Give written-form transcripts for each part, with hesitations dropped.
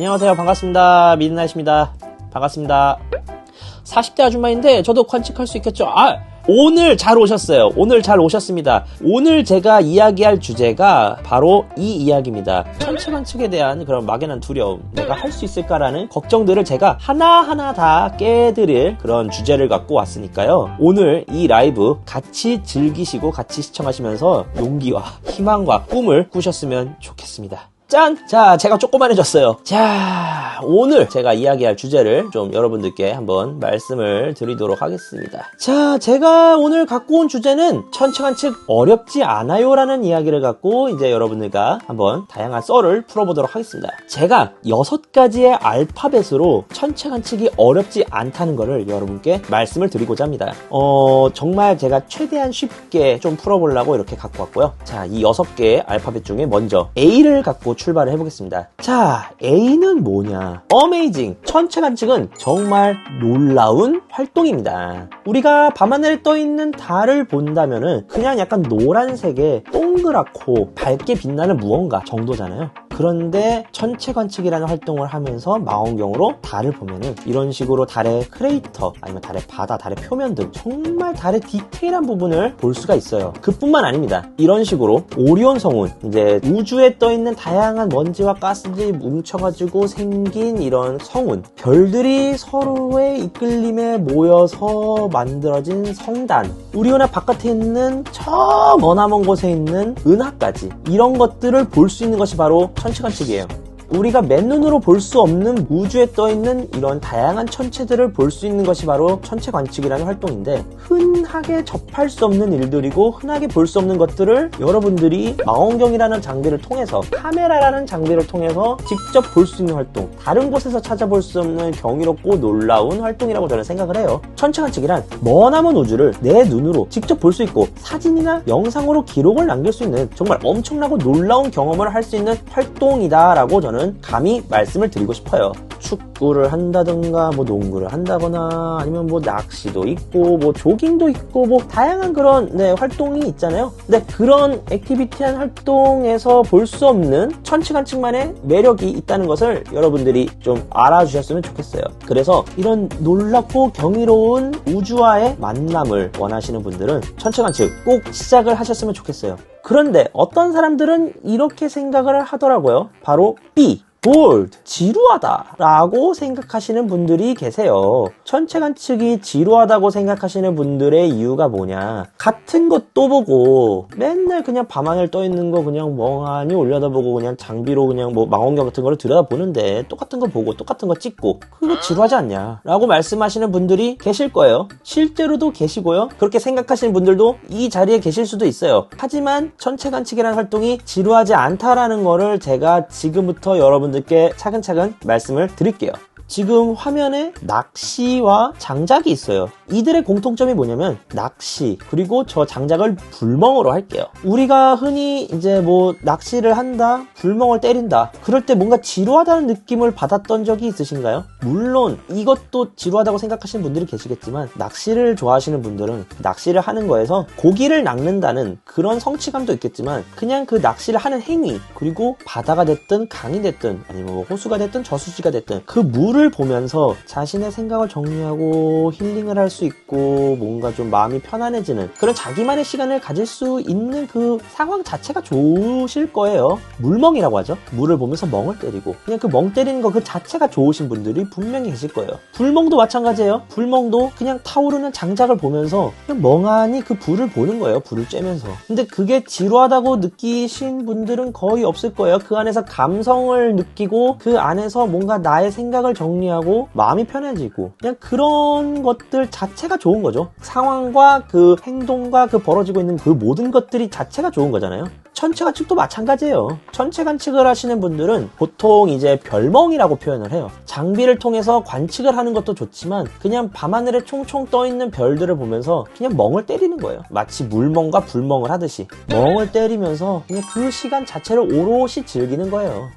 안녕하세요. 반갑습니다. 미드나잇입니다. 반갑습니다. 40대 아줌마인데 저도 관측할 수 있겠죠? 오늘 잘 오셨어요. 오늘 잘 오셨습니다. 오늘 제가 이야기할 주제가 바로 이 이야기입니다. 천체 관측에 대한 그런 막연한 두려움, 내가 할 수 있을까라는 걱정들을 제가 하나하나 다 깨드릴 그런 주제를 갖고 왔으니까요. 오늘 이 라이브 같이 즐기시고 같이 시청하시면서 용기와 희망과 꿈을 꾸셨으면 좋겠습니다. 짠! 자, 제가 조그만해졌어요. 자, 오늘 제가 이야기할 주제를 좀 여러분들께 한번 말씀을 드리도록 하겠습니다. 자, 제가 오늘 갖고 온 주제는 천체 관측 어렵지 않아요 라는 이야기를 갖고 이제 여러분들과 한번 다양한 썰을 풀어보도록 하겠습니다. 제가 6가지의 알파벳으로 천체 관측이 어렵지 않다는 거를 여러분께 말씀을 드리고자 합니다. 정말 제가 최대한 쉽게 좀 풀어보려고 이렇게 갖고 왔고요. 자, 이 6개의 알파벳 중에 먼저 A를 갖고 출발을 해보겠습니다. 자, A는 뭐냐? 어메이징! 천체 관측은 정말 놀라운 활동입니다. 우리가 밤하늘에 떠있는 달을 본다면은 그냥 약간 노란색의 동그랗고 밝게 빛나는 무언가 정도잖아요. 그런데 천체 관측이라는 활동을 하면서 망원경으로 달을 보면은 이런 식으로 달의 크레이터 아니면 달의 바다, 달의 표면 등 정말 달의 디테일한 부분을 볼 수가 있어요. 그뿐만 아닙니다. 이런 식으로 오리온 성운, 이제 우주에 떠있는 다양한 먼지와 가스들이 뭉쳐가지고 생긴 이런 성운, 별들이 서로의 이끌림에 모여서 만들어진 성단, 우리 은하 바깥에 있는 저 머나먼 곳에 있는 은하까지 이런 것들을 볼 수 있는 것이 바로 천체 관측이에요. 우리가 맨눈으로 볼 수 없는 우주에 떠있는 이런 다양한 천체들을 볼 수 있는 것이 바로 천체 관측이라는 활동인데, 흔하게 접할 수 없는 일들이고 흔하게 볼 수 없는 것들을 여러분들이 망원경이라는 장비를 통해서, 카메라라는 장비를 통해서 직접 볼 수 있는 활동, 다른 곳에서 찾아볼 수 없는 경이롭고 놀라운 활동이라고 저는 생각을 해요. 천체 관측이란 머나먼 우주를 내 눈으로 직접 볼 수 있고 사진이나 영상으로 기록을 남길 수 있는 정말 엄청나고 놀라운 경험을 할 수 있는 활동이다 라고 저는 감히 말씀을 드리고 싶어요. 축구를 한다든가 뭐 농구를 한다거나 아니면 뭐 낚시도 있고 뭐 조깅도 있고 뭐 다양한 그런 활동이 있잖아요. 근데 그런 액티비티한 활동에서 볼 수 없는 천체 관측만의 매력이 있다는 것을 여러분들이 좀 알아주셨으면 좋겠어요. 그래서 이런 놀랍고 경이로운 우주와의 만남을 원하시는 분들은 천체 관측 꼭 시작을 하셨으면 좋겠어요. 그런데 어떤 사람들은 이렇게 생각을 하더라고요. 바로 B, bored, 지루하다 라고 생각하시는 분들이 계세요. 천체 관측이 지루하다고 생각하시는 분들의 이유가 뭐냐? 같은 것도 보고 맨날 그냥 밤하늘 떠있는 거 그냥 멍하니 올려다보고 그냥 장비로 그냥 뭐 망원경 같은 거를 들여다보는데 똑같은 거 보고 똑같은 거 찍고 그거 지루하지 않냐? 라고 말씀하시는 분들이 계실 거예요. 실제로도 계시고요. 그렇게 생각하시는 분들도 이 자리에 계실 수도 있어요. 하지만 천체 관측이라는 활동이 지루하지 않다라는 거를 제가 지금부터 여러분들께 차근차근 말씀을 드릴게요. 지금 화면에 낚시와 장작이 있어요. 이들의 공통점이 뭐냐면 낚시, 그리고 저 장작을 불멍으로 할게요. 우리가 흔히 이제 뭐 낚시를 한다, 불멍을 때린다, 그럴 때 뭔가 지루하다는 느낌을 받았던 적이 있으신가요? 물론 이것도 지루하다고 생각하시는 분들이 계시겠지만, 낚시를 좋아하시는 분들은 낚시를 하는 거에서 고기를 낚는다는 그런 성취감도 있겠지만, 그냥 그 낚시를 하는 행위, 그리고 바다가 됐든 강이 됐든 아니면 뭐 호수가 됐든 저수지가 됐든 그 물을 보면서 자신의 생각을 정리하고 힐링을 할 수 있고 뭔가 좀 마음이 편안해지는 그런 자기만의 시간을 가질 수 있는 그 상황 자체가 좋으실 거예요. 물멍이라고 하죠. 물을 보면서 멍을 때리고 그냥 그 멍 때리는 거 그 자체가 좋으신 분들이 분명히 계실 거예요. 불멍도 마찬가지예요. 불멍도 그냥 타오르는 장작을 보면서 그냥 멍하니 그 불을 보는 거예요. 불을 쬐면서. 근데 그게 지루하다고 느끼신 분들은 거의 없을 거예요. 그 안에서 감성을 느끼고 그 안에서 뭔가 나의 생각을 정리하고 마음이 편해지고 그냥 그런 것들 자체가 좋은 거죠. 상황과 그 행동과 그 벌어지고 있는 그 모든 것들이 자체가 좋은 거잖아요. 천체 관측도 마찬가지예요. 천체 관측을 하시는 분들은 보통 이제 별멍이라고 표현을 해요. 장비를 통해서 관측을 하는 것도 좋지만 그냥 밤하늘에 총총 떠있는 별들을 보면서 그냥 멍을 때리는 거예요. 마치 물멍과 불멍을 하듯이 멍을 때리면서 그냥 그 시간 자체를 오롯이 즐기는 거예요.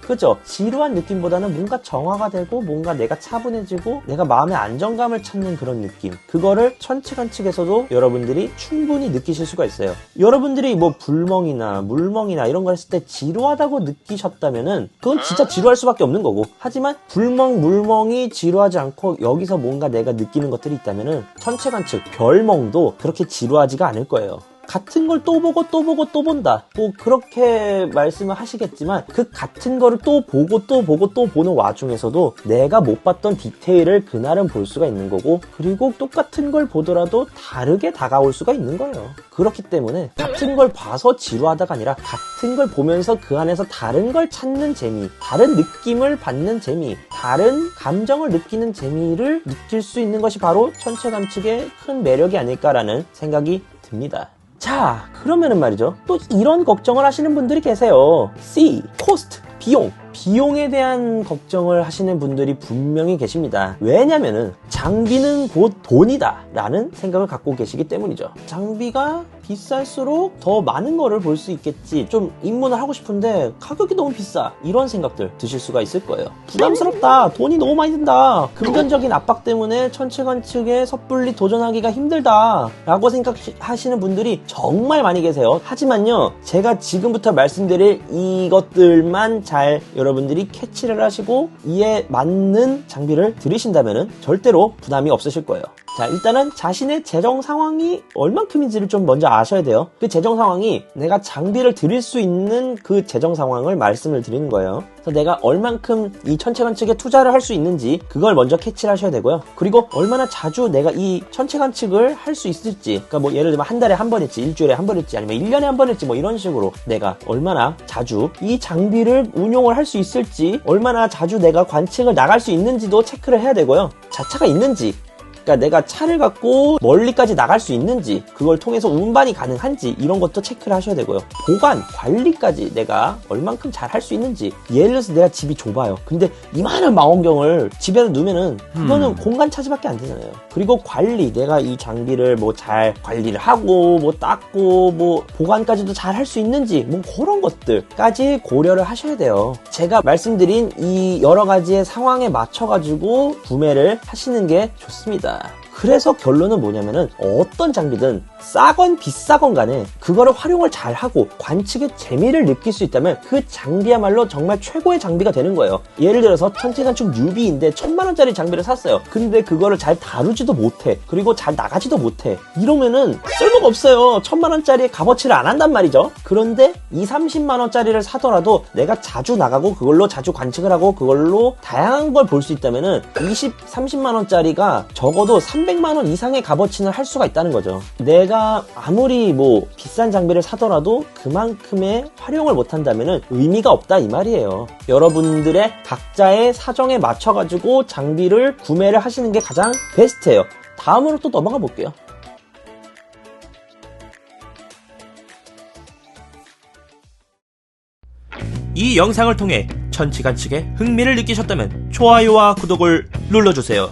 그죠? 지루한 느낌보다는 뭔가 정화가 되고 뭔가 내가 차분해지고 내가 마음의 안정감을 찾는 그런 느낌. 그거를 천체관측에서도 여러분들이 충분히 느끼실 수가 있어요. 여러분들이 뭐 불멍이나 물멍이나 이런 걸 했을 때 지루하다고 느끼셨다면은 그건 진짜 지루할 수밖에 없는 거고. 하지만 불멍, 물멍이 지루하지 않고 여기서 뭔가 내가 느끼는 것들이 있다면은 천체관측, 별멍도 그렇게 지루하지가 않을 거예요. 같은 걸 또 보고 또 보고 또 본다. 뭐 그렇게 말씀을 하시겠지만 그 같은 거를 또 보고 또 보고 또 보는 와중에서도 내가 못 봤던 디테일을 그날은 볼 수가 있는 거고, 그리고 똑같은 걸 보더라도 다르게 다가올 수가 있는 거예요. 그렇기 때문에 같은 걸 봐서 지루하다가 아니라 같은 걸 보면서 그 안에서 다른 걸 찾는 재미, 다른 느낌을 받는 재미, 다른 감정을 느끼는 재미를 느낄 수 있는 것이 바로 천체관측의 큰 매력이 아닐까라는 생각이 듭니다. 자, 그러면은 말이죠. 또 이런 걱정을 하시는 분들이 계세요. C, 코스트, 비용. 비용에 대한 걱정을 하시는 분들이 분명히 계십니다. 왜냐면은 장비는 곧 돈이다 라는 생각을 갖고 계시기 때문이죠. 장비가 비쌀수록 더 많은 거를 볼 수 있겠지, 좀 입문을 하고 싶은데 가격이 너무 비싸, 이런 생각들 드실 수가 있을 거예요. 부담스럽다, 돈이 너무 많이 든다, 금전적인 압박 때문에 천체관측에 섣불리 도전하기가 힘들다 라고 생각하시는 분들이 정말 많이 계세요. 하지만요, 제가 지금부터 말씀드릴 이것들만 잘 여러분들이 캐치를 하시고 이에 맞는 장비를 들이신다면 절대로 부담이 없으실 거예요. 자, 일단은 자신의 재정 상황이 얼만큼인지를 좀 먼저 아셔야 돼요. 그 재정 상황이 내가 장비를 드릴 수 있는 그 재정 상황을 말씀을 드리는 거예요. 그래서 내가 얼만큼 이 천체관측에 투자를 할 수 있는지 그걸 먼저 캐치를 하셔야 되고요. 그리고 얼마나 자주 내가 이 천체관측을 할 수 있을지, 그러니까 뭐 예를 들면 한 달에 한 번일지, 일주일에 한 번일지, 아니면 1년에 한 번일지, 뭐 이런 식으로 내가 얼마나 자주 이 장비를 운용을 할 수 있을지, 얼마나 자주 내가 관측을 나갈 수 있는지도 체크를 해야 되고요. 자차가 있는지, 그러니까 내가 차를 갖고 멀리까지 나갈 수 있는지, 그걸 통해서 운반이 가능한지, 이런 것도 체크를 하셔야 되고요. 보관, 관리까지 내가 얼만큼 잘 할 수 있는지. 예를 들어서 내가 집이 좁아요. 근데 이만한 망원경을 집에다 놓으면은 그거는 공간 차지밖에 안 되잖아요. 그리고 관리, 내가 이 장비를 뭐 잘 관리를 하고 뭐 닦고 뭐 보관까지도 잘 할 수 있는지, 뭐 그런 것들까지 고려를 하셔야 돼요. 제가 말씀드린 이 여러 가지의 상황에 맞춰가지고 구매를 하시는 게 좋습니다. 그래서 결론은 뭐냐면은 어떤 장비든 싸건 비싸건 간에 그거를 활용을 잘하고 관측의 재미를 느낄 수 있다면 그 장비야말로 정말 최고의 장비가 되는 거예요. 예를 들어서 천체관측 뉴비인데 1000만원짜리 장비를 샀어요. 근데 그거를 잘 다루지도 못해. 그리고 잘 나가지도 못해. 이러면은 쓸모가 없어요. 1000만원짜리의 값어치를 안 한단 말이죠. 그런데 20-30만원짜리를 사더라도 내가 자주 나가고 그걸로 자주 관측을 하고 그걸로 다양한 걸 볼 수 있다면은 20-30만원짜리가 적어도 300만원 이상의 값어치는 할 수가 있다는 거죠. 내가 아무리 뭐 비싼 장비를 사더라도 그만큼의 활용을 못한다면 의미가 없다, 이 말이에요. 여러분들의 각자의 사정에 맞춰가지고 장비를 구매를 하시는 게 가장 베스트예요. 다음으로 또 넘어가 볼게요. 이 영상을 통해 천체관측에 흥미를 느끼셨다면 좋아요와 구독을 눌러주세요.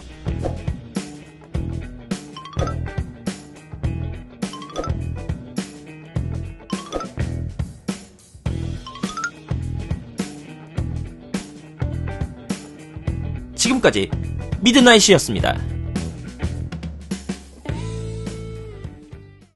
지금까지 미드나잇이었습니다.